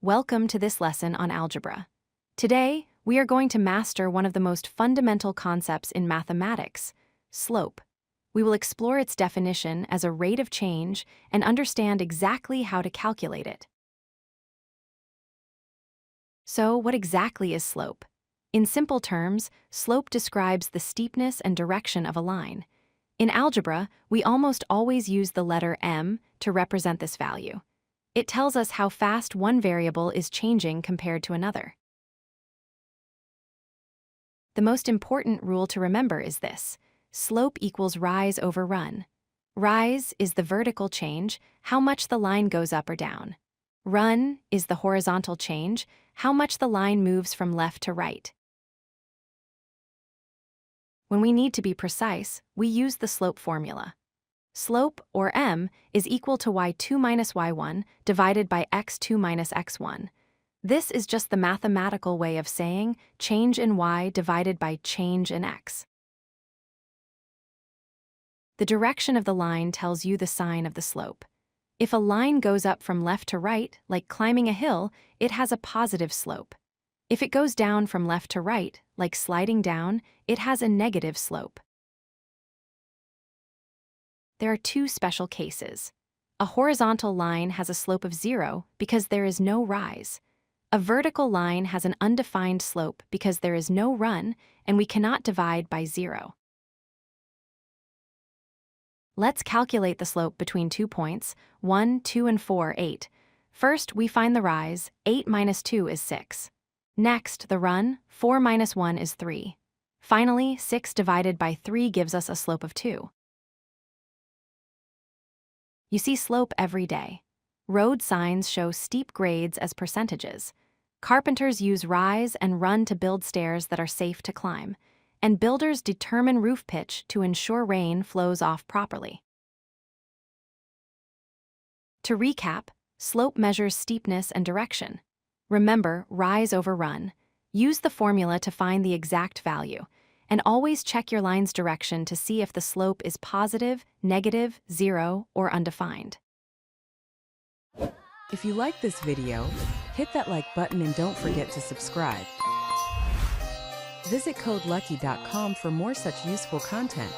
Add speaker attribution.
Speaker 1: Welcome to this lesson on algebra. Today, we are going to master one of the most fundamental concepts in mathematics, slope. We will explore its definition as a rate of change and understand exactly how to calculate it. So, what exactly is slope? In simple terms, slope describes the steepness and direction of a line. In algebra, we almost always use the letter m to represent this value. It tells us how fast one variable is changing compared to another. The most important rule to remember is this: slope equals rise over run. Rise is the vertical change, how much the line goes up or down. Run is the horizontal change, how much the line moves from left to right. When we need to be precise, we use the slope formula. Slope, or m, is equal to y2 minus y1 divided by x2 minus x1. This is just the mathematical way of saying change in y divided by change in x. The direction of the line tells you the sign of the slope. If a line goes up from left to right, like climbing a hill, it has a positive slope. If it goes down from left to right, like sliding down, it has a negative slope. There are two special cases. A horizontal line has a slope of 0 because there is no rise. A vertical line has an undefined slope because there is no run and we cannot divide by 0. Let's calculate the slope between 2 points, 1, 2, and 4, 8. First, we find the rise, 8 minus 2 is 6. Next, the run, 4 minus 1 is 3. Finally, 6 divided by 3 gives us a slope of 2. You see slope every day. Road signs show steep grades as percentages. Carpenters use rise and run to build stairs that are safe to climb. And builders determine roof pitch to ensure rain flows off properly. To recap, slope measures steepness and direction. Remember, rise over run. Use the formula to find the exact value. And always check your line's direction to see if the slope is positive, negative, 0, or undefined.
Speaker 2: If you like this video, hit that like button and don't forget to subscribe. Visit codelucky.com for more such useful content.